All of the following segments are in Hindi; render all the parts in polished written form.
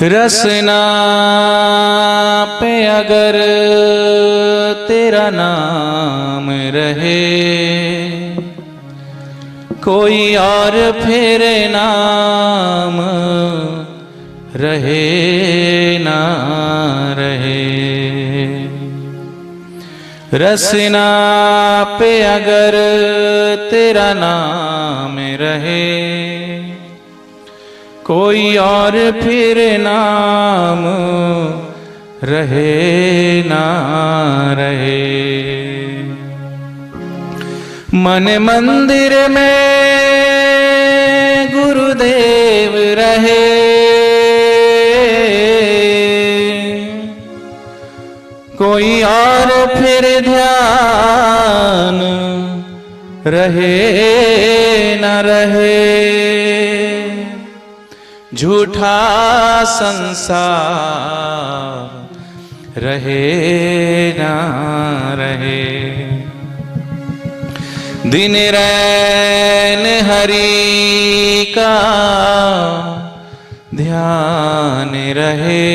रसना पे अगर तेरा नाम रहे, कोई और फिर नाम रहे ना रहे। रसना पे अगर तेरा नाम रहे, कोई और फिर नाम रहे ना रहे। मन मंदिर में गुरुदेव रहे, कोई और फिर ध्यान रहे न रहे। झूठा संसार रहे ना रहे। दिन रैन हरि का ध्यान रहे,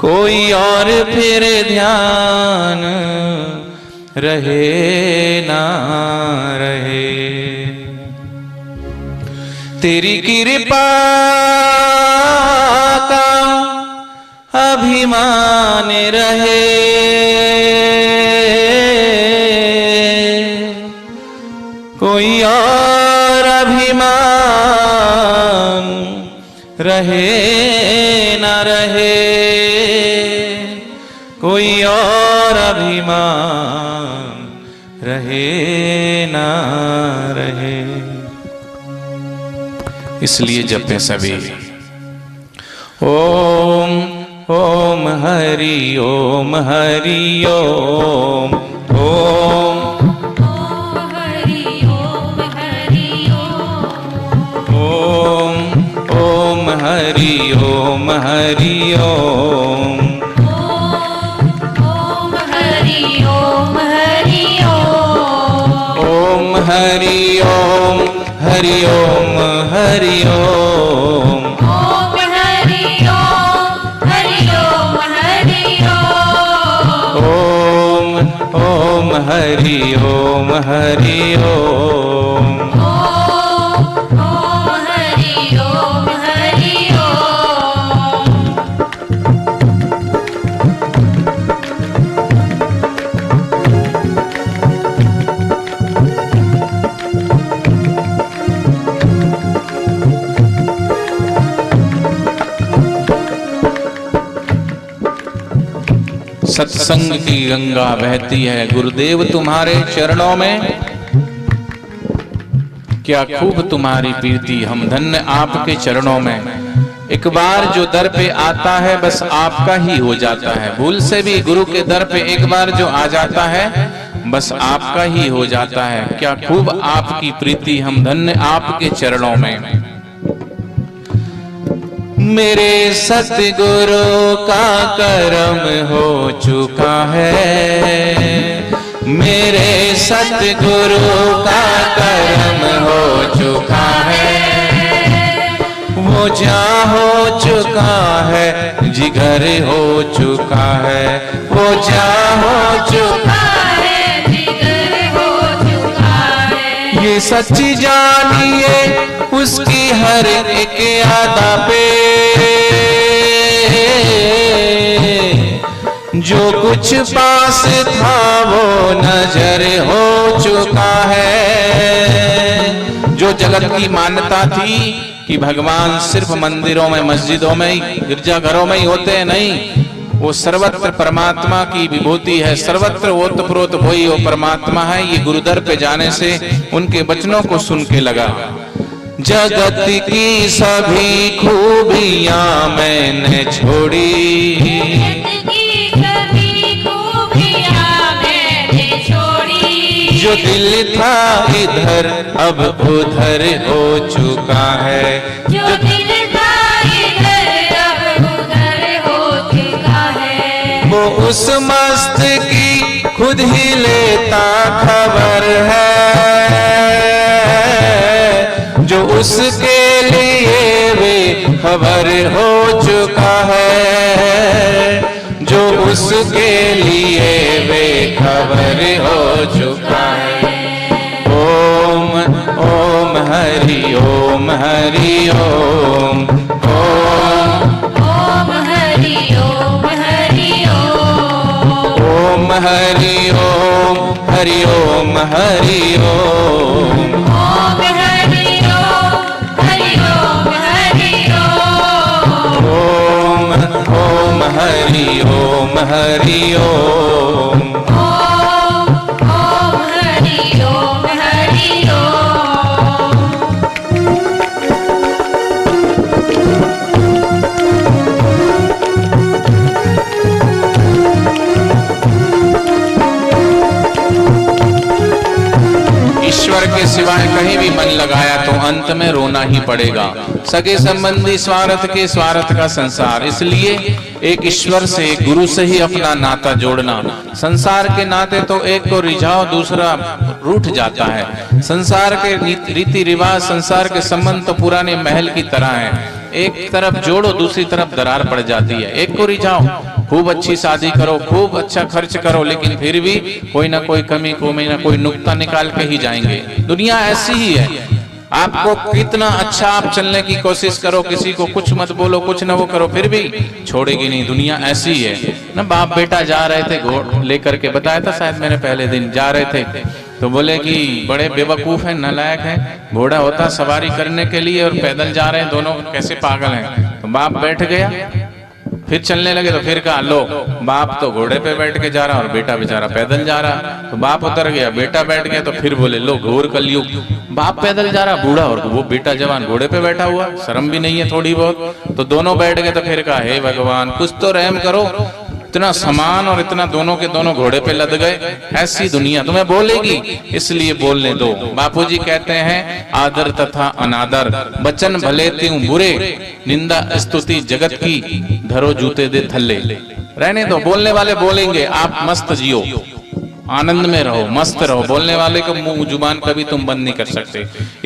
कोई और फिर ध्यान रहे ना रहे। तेरी कृपा का अभिमान रहे, कोई और अभिमान रहे ना रहे। कोई और अभिमान रहे ना रहे। इसलिए जपे सभी ओम ओम हरि ओम हरि ओम ओम हरि ओम हरि ओम ओम हरि ओम हरि ओम ओम हरि ओम हरि ओम हरि ओम हरि ओम हरि ओम ओम हरि ओम हरि ओम हरि ओम ओम हरि ओम हरि ओम ओम हरि ओम हरि सत्संग की गंगा बहती है गुरुदेव तुम्हारे चरणों में। क्या खूब तुम्हारी प्रीति, हम धन्य आपके चरणों में। एक बार जो दर पे आता है बस आपका ही हो जाता है। भूल से भी गुरु के दर पे एक बार जो आ जाता है बस आपका ही हो जाता है। क्या खूब आपकी प्रीति, हम धन्य आपके चरणों में। मेरे सतगुरु का करम हो चुका है, मेरे सतगुरु का करम हो चुका है। वो जा हो चुका है, जिगर हो चुका है। वो जा हो चुका है, जिगर हो चुका है। ये सच्ची जानिए उसकी हर एक अदा पे, जो कुछ पास था वो नजर हो चुका है। जो जगत की मान्यता थी कि भगवान सिर्फ मंदिरों में, मस्जिदों में, गिरजाघरों में ही होते हैं, नहीं, वो सर्वत्र परमात्मा की विभूति है। सर्वत्र ओतप्रोत वही वो परमात्मा है। ये गुरुदर पे जाने से उनके वचनों को सुन के लगा। जगत की सभी खूबियां मैंने छोड़ी, जो दिल था इधर अब उधर हो चुका है। जो दिल था इधर अब उधर हो चुका है। वो उस मस्त की खुद ही लेता खबर है, जो उसके लिए वे खबर हो चुका है, जो उसके लिए वे खबर हो चुका है। ओम ओम हरि ओम हरि ओम ओम ओम हरि ओम हरि ओम ओम हरि ओम हरि ओम हरि ओम ओम हरि ओम हरि ओम हरि ओम ओम ओम हरि ओम हरि ओम ओम हरि ओम हरि ओम ईश्वर के सिवाय कहीं भी मन लगाया तो अंत में रोना ही पड़ेगा। सगे संबंधी स्वार्थ के स्वार्थ का संसार, इसलिए एक ईश्वर से एक गुरु से ही अपना नाता जोड़ना। संसार के नाते तो एक को रिझाओ दूसरा रूठ जाता है। संसार के रीति रिवाज, संसार के संबंध तो पुराने महल की तरह हैं। एक तरफ जोड़ो दूसरी तरफ दरार पड़ जाती है। एक को रिझाओ, खूब अच्छी शादी करो, खूब अच्छा खर्च करो, लेकिन फिर भी कोई ना कोई कमी, कोई ना कोई नुक्ता निकाल के ही जाएंगे। दुनिया ऐसी ही है। आपको कितना अच्छा आप चलने की कोशिश करो, किसी को कुछ मत बोलो, कुछ ना वो करो, फिर भी छोड़ेगी नहीं। दुनिया ऐसी ही है ना। बाप बेटा जा रहे थे घोड़ लेकर के, बताया था शायद मैंने पहले दिन, जा रहे थे तो बोले कि बड़े बेवकूफ हैं, नालायक हैं। घोड़ा होता सवारी करने के लिए और पैदल जा रहे हैं, दोनों कैसे पागल हैं। तो बाप बैठ गया, फिर चलने लगे तो फिर कहा लो, बाप तो घोड़े पे बैठ के जा रहा और बेटा बेचारा पैदल जा रहा। तो बाप उतर गया, बेटा बैठ गया, तो फिर बोले लो घोर कलयुग, बाप पैदल जा रहा बूढ़ा और वो बेटा जवान घोड़े पे बैठा हुआ, शर्म भी नहीं है थोड़ी बहुत। तो दोनों बैठ गए, तो फिर कहा हे भगवान कुछ तो रहम करो, इतना समान और इतना दोनों के दोनों घोड़े पे लद गए। ऐसी दुनिया तुम्हें बोलेगी, इसलिए बोलने दो। बापूजी कहते हैं आदर तथा अनादर बचन भले त्यों बुरे, निंदा स्तुति जगत की धरो जूते दे थल्ले। रहने दो, बोलने वाले बोलेंगे, आप मस्त जियो, आनंद में रहो, मस्त रहो। बोलने वाले को मुंह जुबान कभी तुम बंद नहीं कर सकते।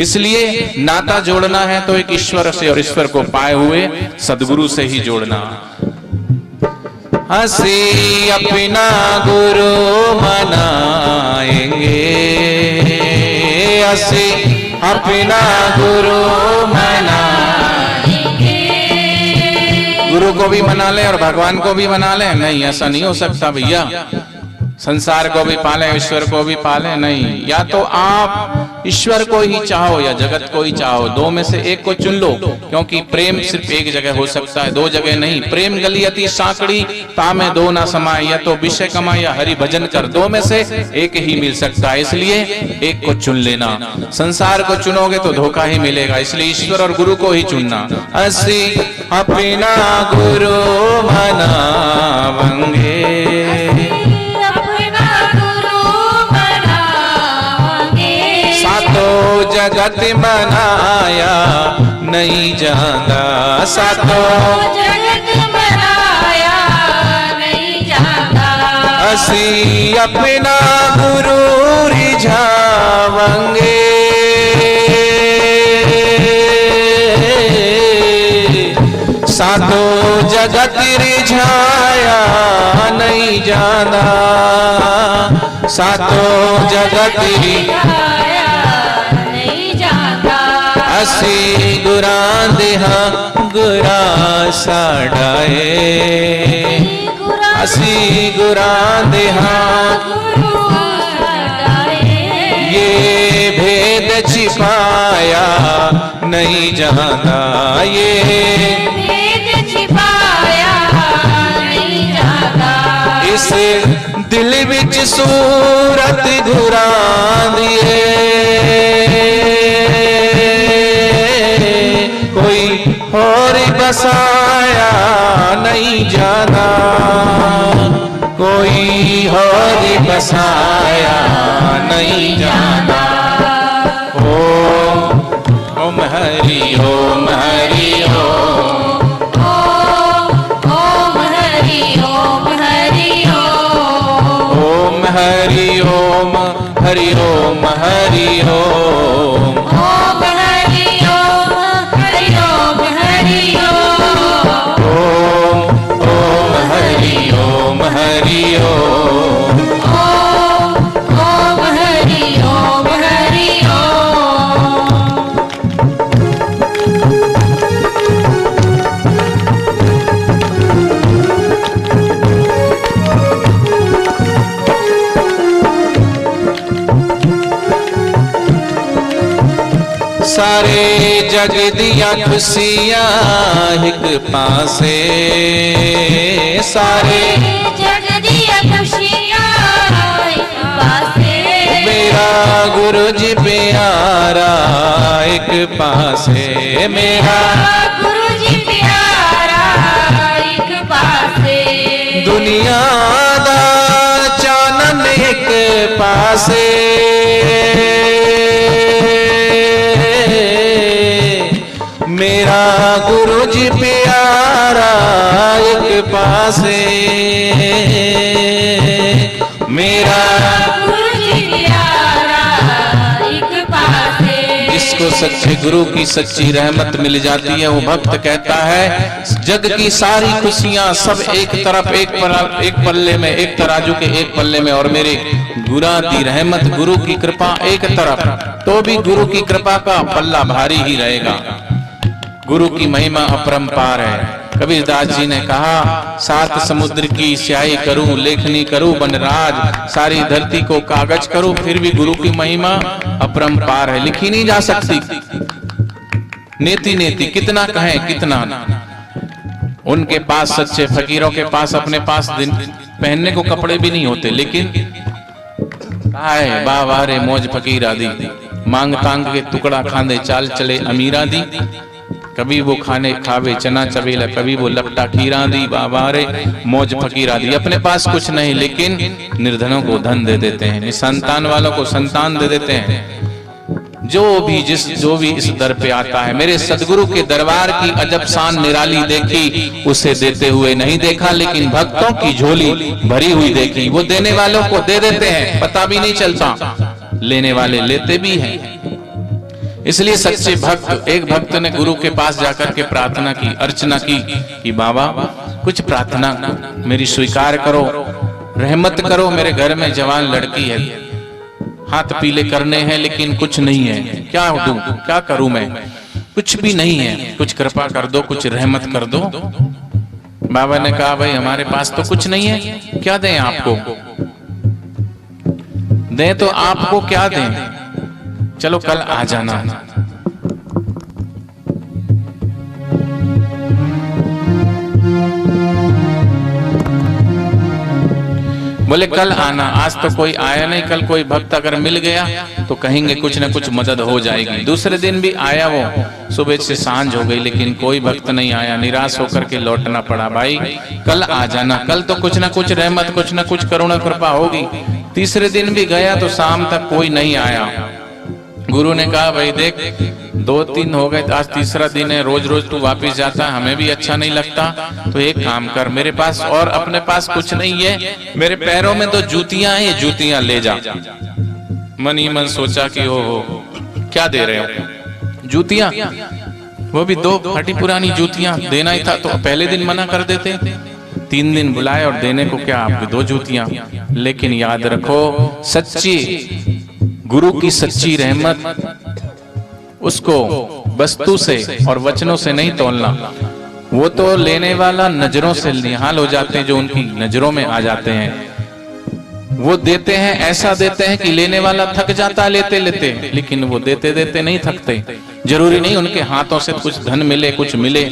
इसलिए नाता जोड़ना है तो एक ईश्वर से, और ईश्वर को पाए हुए सदगुरु से ही जोड़ना। हंसी अपना गुरु मनाएंगे, हंसी अपना गुरु मनाएंगे। गुरु को भी मना ले और भगवान को भी मना ले? नहीं, ऐसा नहीं हो सकता भैया। संसार को भी पाले, ईश्वर को भी पाले? नहीं। या तो आप ईश्वर को ही चाहो या जगत को ही चाहो, दो में से एक को चुन लो। क्योंकि प्रेम सिर्फ एक जगह हो सकता है, दो जगह नहीं। प्रेम गली अति सांकड़ी, तामे दो ना समाए। या तो विषय कमा या हरि भजन कर, दो में से एक ही मिल सकता है। इसलिए एक को चुन लेना। संसार को चुनोगे तो धोखा ही मिलेगा, इसलिए ईश्वर और गुरु को ही चुनना। हंसी अपना गुरु मनावंगे, जगत बनाया नहीं जाता, सातो जगत बनाया नहीं जाता। असी अपना गुरु रिझावंगे, सातो जगत रिझाया नहीं जाता, सातो जगत रिझाया नहीं जाता। असी गुरा देहा गुरा साड़ाए, असी गुरा देहा ये भेद छिपाया नहीं जाता, ये भेद छिपाया नहीं जाता। इस दिल विच सूरत घुरा दिए, कोई और बसाया नहीं जाता, कोई और बसाया नहीं जाता। ओम हरि ओम हरि ओम, ओम हरि ओम हरि ओम, ओम हरि ओम हरि ओम हरि ओम, ओम हरि सारे जग दिया खुशियां एक पासे, सारे जग दिया खुशियां एक पासे, मेरा गुरु जी प्यारा एक पासे, मेरा गुरु जी प्यारा एक पासे, दुनिया दा चानन एक पासे, मेरा गुरु जी प्यारा एक पासे, मेरा गुरु जी प्यारा एक पासे। जिसको सच्चे गुरु की सच्ची रहमत मिल जाती है वो भक्त कहता है जग की सारी खुशियां सब एक तरफ, एक पल्ले में, एक तराजू के एक पल्ले में, और मेरे गुरा दी रहमत गुरु की कृपा एक तरफ, तो भी गुरु की कृपा का पल्ला भारी ही रहेगा। गुरु की महिमा अपरंपार है। कबीरदास जी ने कहा, सात समुद्र की स्याही करूं, लेखनी करूं बनराज, सारी धरती को कागज करूं, फिर भी गुरु की महिमा अपरंपार है, लिखी नहीं जा सकती। नेति नेति कितना कहें कितना। उनके पास, सच्चे फकीरों के पास, अपने पास दिन पहनने को कपड़े भी नहीं होते, लेकिन आए बाबा रे मौज फकीर आदि, मांग तांग के टुकड़ा खांदे, चाल चले अमीरा दी, कभी वो खाने खावे चना चबेला, कभी वो लपटा खीरा दी, बाबा रे मौज फकीरा दी। अपने पास कुछ नहीं, लेकिन निर्धनों को धन दे देते हैं, निसंतान वालों को संतान दे देते हैं। जो भी इस दर पे आता है, मेरे सदगुरु के दरबार की अजब शान निराली देखी, उसे देते हुए नहीं देखा, लेकिन भक्तों की झोली भरी हुई देखी। वो देने वालों को दे देते हैं, पता भी नहीं चलता, लेने वाले लेते भी हैं। इसलिए सच्चे भक्त, एक भक्त ने गुरु के पास जाकर के प्रार्थना की, अर्चना की कि बाबा कुछ प्रार्थना मेरी स्वीकार करो, रहमत करो, मेरे घर में जवान लड़की है, हाथ पीले करने हैं लेकिन कुछ नहीं है, क्या दूं, क्या करूं मैं, कुछ भी नहीं है, कुछ कृपा कर दो, कुछ रहमत कर दो। बाबा ने कहा, भाई हमारे पास तो कुछ नहीं है, क्या दें आपको, दें तो आपको क्या दें, चलो कल आ जाना। बोले कल आना, आज तो कोई आया नहीं, कल कोई भक्त अगर मिल गया तो कहेंगे कुछ न कुछ मदद हो जाएगी। दूसरे दिन भी आया वो, सुबह से सांझ हो गई लेकिन कोई भक्त नहीं आया, निराश होकर के लौटना पड़ा। भाई कल आ जाना, कल तो कुछ न कुछ रहमत, कुछ न कुछ करुणा कृपा होगी। तीसरे दिन भी गया तो शाम तक कोई नहीं आया। गुरु ने कहा, भाई देख 2-3 हो गए, आज तीसरा दिन है, रोज रोज तू वापस जाता है, हमें भी अच्छा नहीं लगता, तो एक काम कर, मेरे पास और अपने पास कुछ नहीं है, मेरे पैरों में 2 जूतियां हैं, ये जूतियां ले जा। मन ही मन सोचा कि हो क्या दे रहे हो, जूतियां, वो भी 2 फटी पुरानी जूतियां, देना ही था तो पहले दिन मना कर देते। 3 दिन बुलाए और देने को क्या, आपकी 2 जूतियां। लेकिन याद रखो, सच्ची गुरु की सच्ची रहमत उसको वस्तु से और वचनों से नहीं तोलना, वो तो लेने वाला नजरों से निहाल हो जाते हैं, जो उनकी नजरों में आ जाते हैं। वो देते हैं, ऐसा देते हैं कि लेने वाला थक जाता है लेते लेते, लेकिन वो देते देते नहीं थकते। जरूरी नहीं उनके हाथों से कुछ धन मिले, कुछ मिले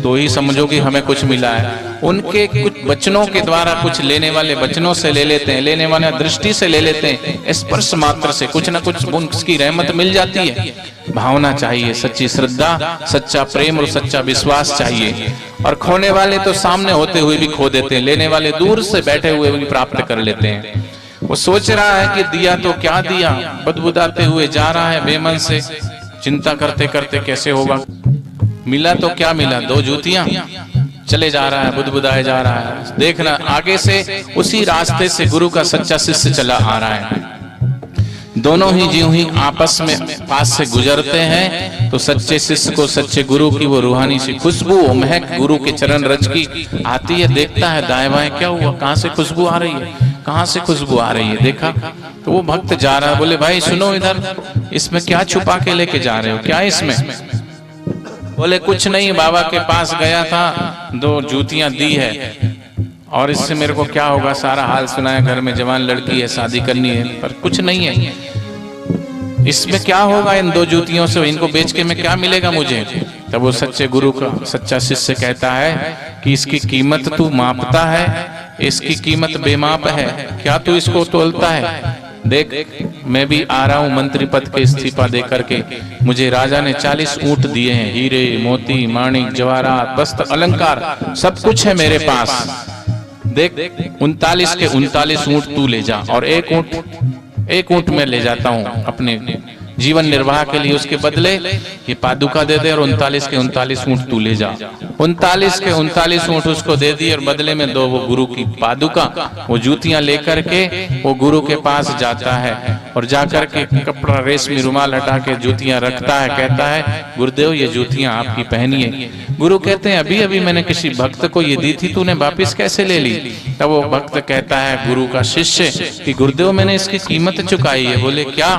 तो ही समझो कि हमें कुछ मिला है। उनके कुछ वचनों के द्वारा, कुछ लेने वाले वचनों से ले लेते हैं, लेने वाले दृष्टि से ले लेते हैं, स्पर्श मात्र से कुछ न कुछ उसकी रहमत मिल जाती है। भावना चाहिए, सच्ची श्रद्धा, सच्चा प्रेम और सच्चा विश्वास चाहिए। और खोने वाले तो सामने होते हुए भी खो देते हैं, लेने वाले दूर से बैठे हुए भी प्राप्त कर लेते हैं। वो सोच रहा है कि दिया तो क्या दिया, बदबुदाते हुए जा रहा है बेमन से, चिंता करते करते कैसे होगा, मिला तो क्या मिला, 2 जूतियां, चले जा रहा है, बुदबुदाए जा रहा है। देखना आगे से उसी रास्ते से गुरु का सच्चा शिष्य चला आ रहा है। दोनों ही जीव ही आपस में पास से गुजरते हैं तो सच्चे शिष्य को सच्चे गुरु की वो रूहानी सी खुशबू, महक गुरु के चरण रज की आती है। देखता है दाएं बाएं, क्या हुआ, कहाँ से खुशबू आ रही है, कहाँ से खुशबू आ रही है। देखा तो वो भक्त जा रहा है। बोले भाई सुनो, इधर इसमें क्या छुपा के लेके जा रहे हो, क्या इसमें? बोले कुछ नहीं, बाबा के पास गया था, 2 जूतियां दी है और इससे मेरे को क्या होगा, सारा हाल सुनाया, घर में जवान लड़की है, शादी करनी है, पर कुछ नहीं है। इसमें क्या होगा इन दो जूतियों से, इनको बेच के मैं क्या मिलेगा मुझे। तब वो सच्चे गुरु का सच्चा शिष्य कहता है कि इसकी कीमत तू मापता है, इसकी कीमत बेमाप है, क्या तू इसको तोलता है। देख मैं भी आ रहा हूं मंत्री पद के इस्तीफा दे करके, मुझे राजा ने 40 ऊंट दिए हैं, हीरे मोती माणिक जवाहरात वस्त्र अलंकार सब कुछ है मेरे पास। देख 39 के 39 ऊंट तू ले जा, और एक ऊंट मैं ले जाता हूं अपने जीवन निर्वाह के लिए, उसके बदले ये पादुका दे दे, और 39 के 39 ऊंट तू ले जा। 39 के 39 ऊंट उसको दे दिए, और बदले में 2 वो गुरु की पादुका, वो जूतियां लेकर के वो गुरु के पास जाता है, और जाकर के कपड़ा रेशमी रुमाल हटा के जूतियां रखता है, कहता है गुरुदेव ये जूतियां आपकी पहनिए। गुरु कहते हैं अभी अभी मैंने किसी भक्त को ये दी थी, तूने वापिस कैसे ले ली। तब वो भक्त कहता है गुरु का शिष्य कि गुरुदेव मैंने इसकी कीमत चुकाई है। बोले क्या।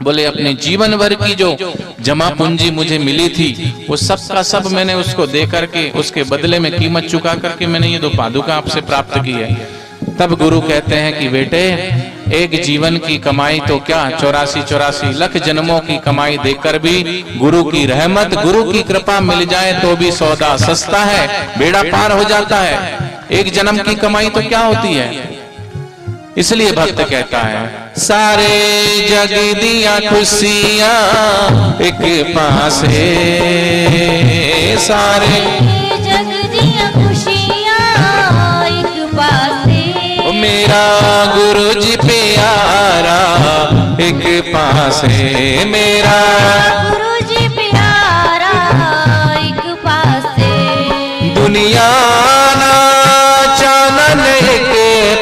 बोले अपने जीवन भर की जो जमा पूंजी मुझे मिली थी वो सब का सब मैंने उसको दे करके उसके बदले में कीमत चुका करके मैंने ये 2 पादुका आपसे प्राप्त की है। तब गुरु कहते हैं कि बेटे एक जीवन की कमाई तो क्या 84 लाख जन्मों की कमाई देकर भी गुरु की रहमत गुरु की कृपा मिल जाए तो भी सौदा सस्ता है, बेड़ा पार हो जाता है। एक जन्म की कमाई तो क्या होती है। इसलिए भक्त कहता है सारे जग दिया खुशियां एक पास है, सारे जग दिया खुशियां एक पास है, मेरा गुरु जी प्यारा एक पास है, मेरा गुरु जी प्यारा एक पास है, दुनिया ना चानन एक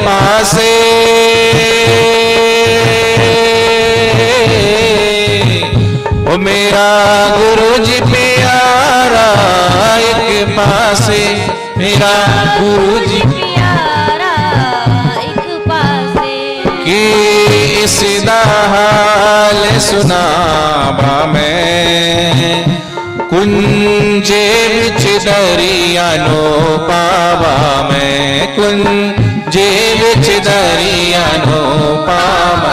पास है, ओ मेरा गुरु जी प्यारा एक पास है, मेरा गुरु जी प्यारा एक पास है। कि इसदा हाल सुनावा मैं कुंजे विच दरिया नो पावा मैं, कुंजे विच दरिया नो पावा।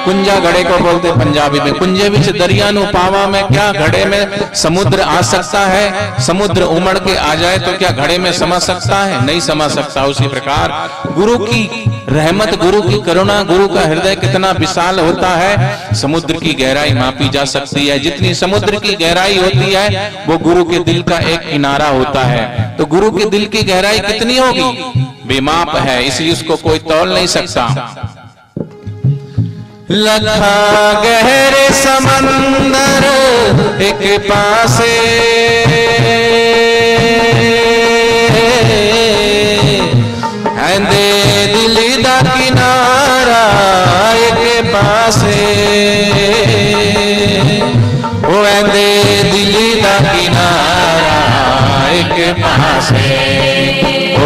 कुंजा घड़े को बोलते पंजाबी में, कुंजे विच दरिया नो पावा में। क्या घड़े में समुद्र आ सकता है। समुद्र उमड़ के आ जाए तो क्या घड़े में समा सकता है, नहीं समा सकता। उसी प्रकार गुरु की रहमत गुरु की करुणा, गुरु का हृदय कितना विशाल होता है, समुद्र की गहराई मापी जा सकती है। जितनी समुद्र की गहराई होती है वो गुरु के दिल का एक किनारा होता है। तो गुरु के दिल की गहराई कितनी होगी, बेमाप है, इसलिए उसको कोई तौल नहीं सकता। लखा गहरे समंदर एक पासे, हैंदे दिल दा किनारा एक पासे, ओ हैंदे दिल दा किनारा एक पासे।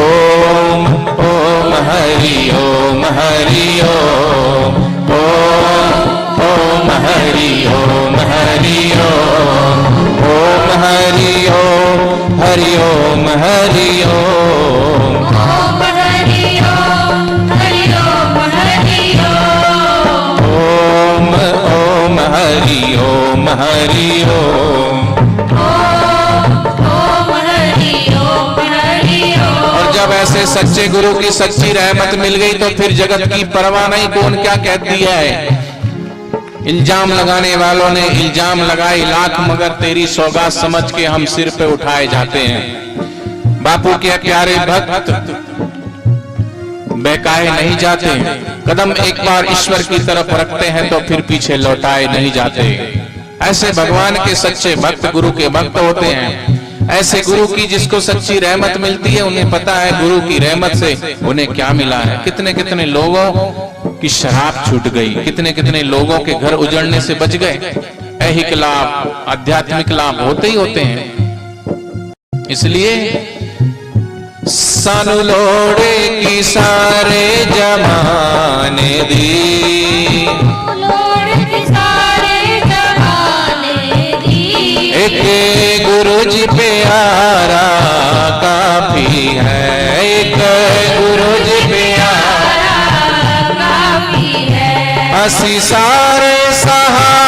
ओम ओम हरि ओम हरि ओम, ओम हरि ओम हरि ओम, ओम हरि ओम हरि ओम हरि ओम, ओम हरि ओम हरि ओम हरि ओम, ओम ओम हरि ओम हरि ओम, ओम हरि ओम हरि ओम। और जब ऐसे सच्चे गुरु की सच्ची रहमत मिल गई तो फिर जगत की परवाह नहीं, कौन क्या कह दिया है। इल्जाम लगाने वालों ने इल्जाम लगाए लाख, मगर तेरी सौगात समझ के हम सिर पे उठाए जाते हैं। बापू के प्यारे भक्त बहकाए नहीं जाते, कदम एक बार ईश्वर की तरफ रखते हैं तो फिर पीछे लौटाए नहीं जाते। ऐसे भगवान के सच्चे भक्त गुरु के भक्त होते हैं। ऐसे गुरु की जिसको सच्ची रहमत मिलती है, उन्हें पता है गुरु की रहमत से उन्हें क्या मिला है। कितने कितने लोगों की शराब छूट गई, कितने कितने लोगों के घर उजड़ने से बच गए। ऐहिक लाभ आध्यात्मिक लाभ होते ही होते हैं। इसलिए सानू लोड़े की सारे जमाने दी, लोड़ के सारे जमाने दी, एक गुरु जी प्यारा काफी है, एक गुरु जी प्यारा काफी है। असी सारे सहा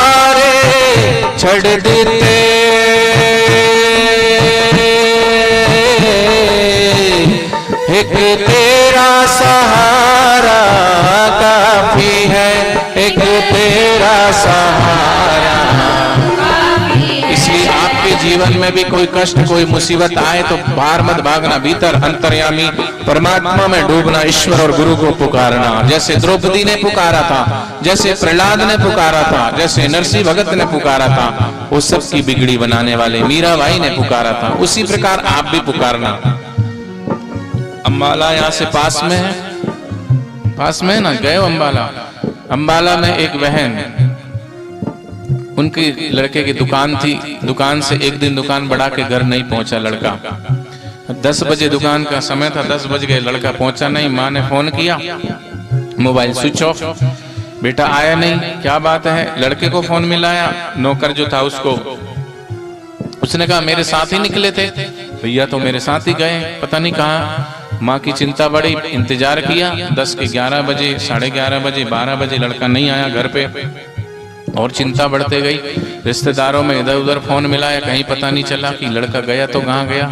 छड़ देते, एक तेरा सहारा काफी है, एक तेरा सहारा। इसलिए आपके जीवन में भी कोई कष्ट, कोई मुसीबत आए तो बाहर मत भागना, भीतर अंतर्यामी परमात्मा में डूबना, ईश्वर और गुरु को पुकारना। जैसे द्रौपदी ने पुकारा था, जैसे प्रहलाद ने पुकारा था, जैसे नरसिंह भगत ने पुकारा था, वो सबकी बिगड़ी बनाने वाले मीराबाई ने पुकारा था, उसी प्रकार आप भी पुकारना। अम्बाला यहाँ से पास में है, पास में है ना, गए हो अम्बाला? अम्बाला में एक बहन, उनकी लड़के की दुकान थी, दुकान से एक दिन दुकान बढ़ा के घर नहीं पहुंचा लड़का। 10 बजे दुकान का समय था, 10 बज गए, लड़का पहुंचा नहीं। माँ ने फोन किया, मोबाइल स्विच ऑफ, बेटा आया नहीं, क्या बात है? लड़के को फोन मिलाया, नौकर जो था उसको, उसने कहा मेरे साथ ही निकले थे भैया, तो मेरे साथ ही गए, पता नहीं कहाँ। माँ की चिंता बढ़ी, इंतजार किया, 10 के 11 बजे, 11:30 बजे, 12 बजे लड़का नहीं आया घर पे, और चिंता बढ़ते गई। रिश्तेदारों में इधर उधर फोन मिलाया, कहीं पता नहीं चला कि लड़का गया तो कहाँ गया।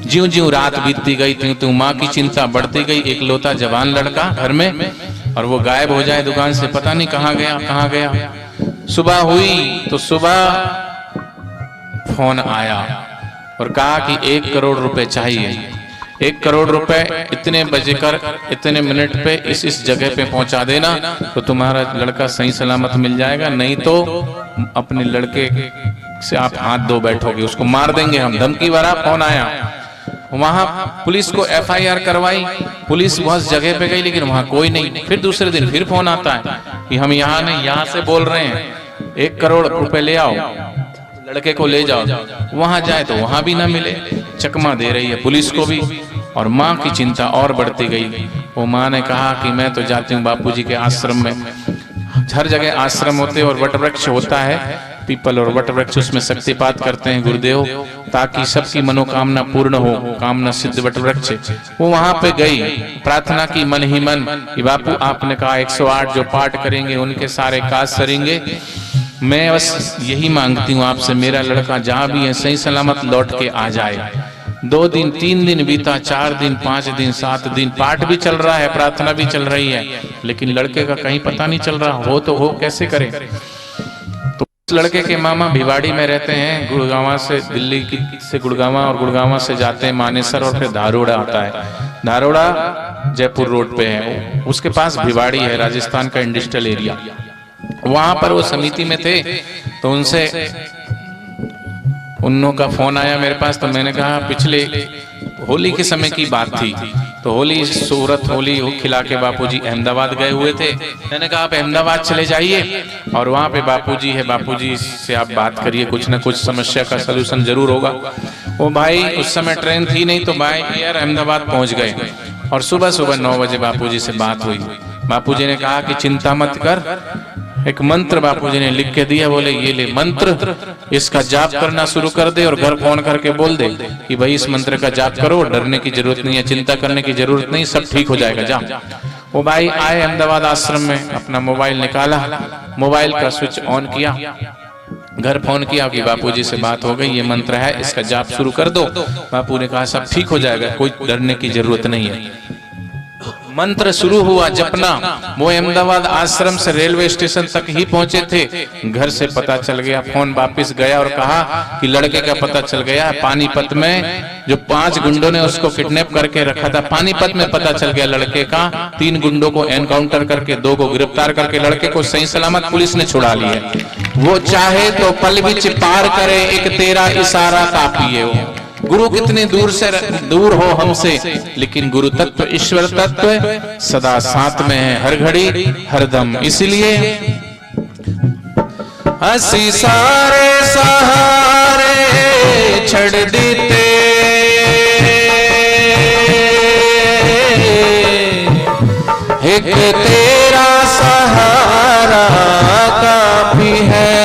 ज्यों ज्यों रात बीतती गई त्यों त्यों माँ की चिंता बढ़ती गई। एक लौता जवान लड़का घर में, और वो गायब हो जाए दुकान से, पता नहीं कहाँ गया कहाँ गया। सुबह हुई तो सुबह फोन आया और कहा कि 1 करोड़ रुपए चाहिए, 1 करोड़ रुपए इतने बजे कर इतने मिनट पे इस जगह पे पहुंचा देना तो तुम्हारा लड़का सही सलामत मिल जाएगा, नहीं तो अपने लड़के से आप हाथ धो बैठोगे, उसको मार देंगे हम। धमकी भरा फोन आया। वहां पुलिस को FIR करवाई, पुलिस बहुत जगह पे गई लेकिन वहां कोई नहीं। फिर दूसरे दिन फिर फोन आता है कि हम यहाँ नहीं, यहाँ से बोल रहे हैं, 1 करोड़ रुपए ले आओ, लड़के को ले जाओ। वहां जाए तो वहां भी ना मिले, चकमा दे रही है पुलिस को भी, और माँ की चिंता और बढ़ती गई। वो माँ ने कहा कि मैं तो जाती हूँ बापूजी के आश्रम में। हर जगह आश्रम होते और वटवृक्ष होता है, पीपल और वटवृक्ष, उसमें शक्तिपात करते हैं गुरुदेव, ताकि सबकी मनोकामना पूर्ण हो, कामना सिद्ध वटवृक्ष। वो वहां पे गई, प्रार्थना की मन ही मन कि बापू आपने कहा 108 जो पाठ करेंगे उनके सारे काज सरेंगे। मैं बस यही मांगती हूँ आपसे, मेरा लड़का जहाँ भी है सही सलामत लौट के आ जाए। 2 दिन 3 दिन बीता, 4 दिन 5 दिन 7 दिन, पाठ भी चल रहा है, प्रार्थना भी चल रही है, लेकिन लड़के का कहीं पता नहीं चल रहा। हो तो हो, कैसे करें? तो उस लड़के के मामा भिवाड़ी में रहते हैं, गुड़गांव से, दिल्ली से गुड़गांव, और गुड़गांव से जाते हैं मानेसर, और फिर धारोड़ा आता है। धारोड़ा जयपुर रोड पे है, उसके पास भिवाड़ी है, राजस्थान का इंडस्ट्रियल एरिया। वहां पर वो समिति में थे, तो उनसे उन्नों का फोन आया मेरे पास। तो मैंने कहा पिछले होली के समय की बात थी, तो होली सूरत होली खिला के बापूजी अहमदाबाद गए हुए थे। मैंने कहा आप अहमदाबाद चले जाइए और वहाँ पे बापूजी है, बापूजी से आप बात करिए, कुछ न कुछ समस्या का सलूशन जरूर होगा। वो भाई उस समय ट्रेन थी नहीं, तो बाय एयर अहमदाबाद पहुँच गए, और सुबह सुबह 9 बजे बापूजी से बात हुई। बापूजी ने कहा कि चिंता मत कर, एक मंत्र बापूजी ने लिख के दिया, बोले ये ले मंत्र, इसका जाप करना शुरू कर दे, और घर फोन करके बोल दे कि भाई इस मंत्र का जाप करो, डरने की जरूरत नहीं है, चिंता करने की जरूरत नहीं, सब ठीक हो जाएगा, जा। वो भाई आए अहमदाबाद आश्रम में, अपना मोबाइल निकाला, मोबाइल का स्विच ऑन किया, घर फोन किया कि बापूजी से बात हो गई, ये मंत्र है, इसका जाप शुरू कर दो। बापू ने कहा सब ठीक हो जाएगा, कोई डरने की जरूरत नहीं है। मंत्र शुरू हुआ जपना। वो अहमदाबाद आश्रम से रेलवे स्टेशन तक ही पहुंचे थे, घर से पता चल गया, फोन वापस गया और कहा कि लड़के का पता चल गया, पानीपत में जो 5 गुंडों ने उसको किडनैप करके रखा था, पानीपत में पता चल गया लड़के का। 3 गुंडों को एनकाउंटर करके 2 को गिरफ्तार करके लड़के को सही सलामत पुलिस ने छुड़ा लिया। वो चाहे तो पल बिच पार करे, एक तेरा इशारा काफी है। वो गुरु कितने दूर से दूर हो हमसे, लेकिन गुरु तत्व ईश्वर तत्व सदा साथ में है, हर घड़ी हर दम। इसलिए हंसी सारे सहारे छड़ देते, एक तेरा सहारा काफी है,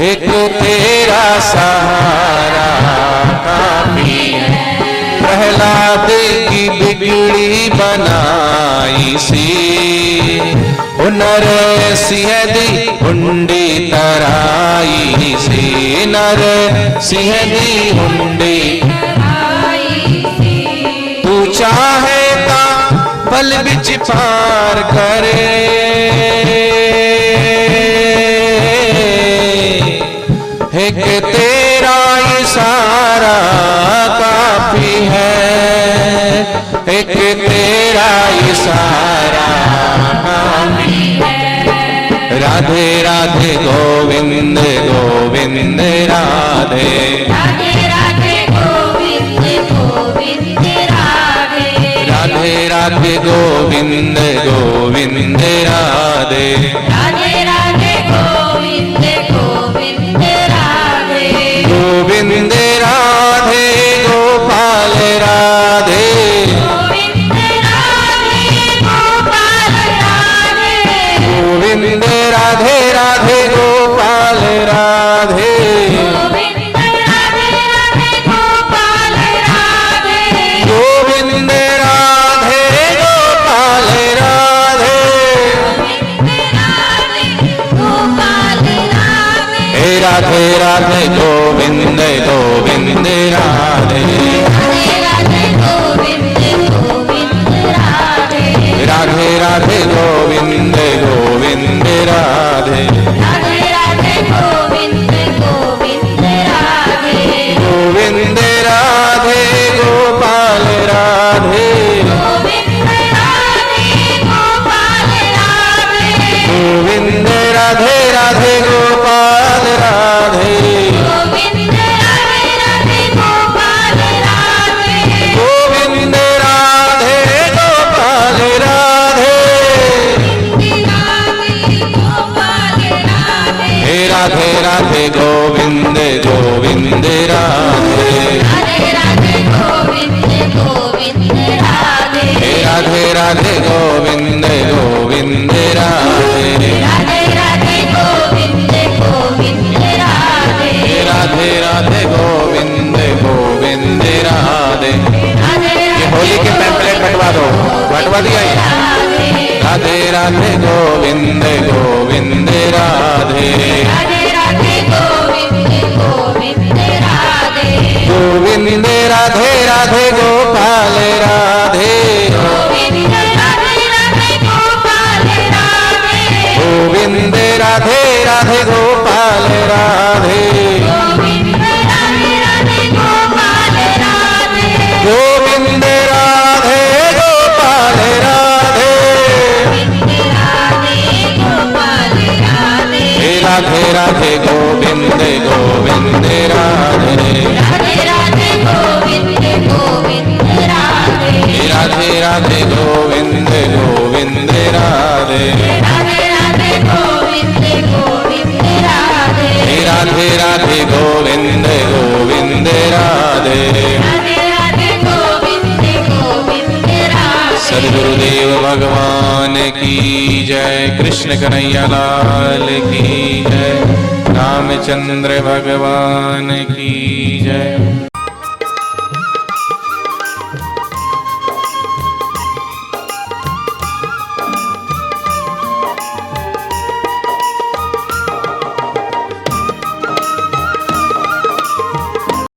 एक तेरा सहारा काफी है। प्रहलाद की बिगड़ी बनाई सी, हुनर सिंह दी हुंडी तराई से नर सिंह दी हुंडी तू चाहे ता पल बिच पार करे एक तेरा इशारा काफी है एक तेरा इशारा काफी है राधे राधे गोविंद गोविंद राधे राधे राधे गोविंद गोविंद राधे राधे राधे गोविंद गोविंद राधे राधे राधे गोविंद गोविंद राधे गोविंद राधे गोपाल राधे गोविंद राधे गोपाल राधे गोविंद राधे राधे गोपाल राधे गोविंद राधे राधे गोपाल राधे गोविंद राधे गोपाल राधे गोविंद राधे गोपाल राधे हे राधे राधे गोविंद गोविंद राधे राधे राधे गोविंद गोविंद राधे राधे राधे गोविंद गोविंद राधे राधे राधे गोविंद गोविंद राधे गोविंद राधे गोपाल राधे गोविंद राधे गोपाल राधे गोविंद राधे राधे गोपाल राधे गोविंद राधे राधे गोपाल राधे गोविंद राधे गोपाल राधे गोपाल राधे हे राधे राधे गोविंद गोविंद राधे राधे राधे गोविंद गोविंद राधे हे राधे राधे गोविंद गोविंद राधे राधे राधे गोविंद गोविंद राधे हे राधे राधे गोविंद गोविंद राधे ये होली के पैम्पलेट बंटवा दो बंटवा दिया ये राधे राधे गोविंद गोविंद राधे राधे राधे गोविंद गोविंद राधे गोविंद राधे राधे गोपाल राधे गोविंद राधे राधे गोपाल राधे गोविंद राधे राधे गोपाल राधे गोविंद राधे राधे गोपाल राधे गोविंद राधे गोपाल राधे गोविंद राधे गोपाल राधे हे राधे राधे गोविंद गोविंद राधे राधे राधे गोविंद गोविंद राधे हे राधे राधे गोविंद गोविंद राधे राधे राधे गोविंद गोविंद राधे हे राधे राधे गोविंद गोविंद राधे राधे राधे गोविंद गोविंद राधे सद्गुरुदेव भगवान की जय कृष्ण कन्हैया लाल की जय रामचंद्र भगवान की जय।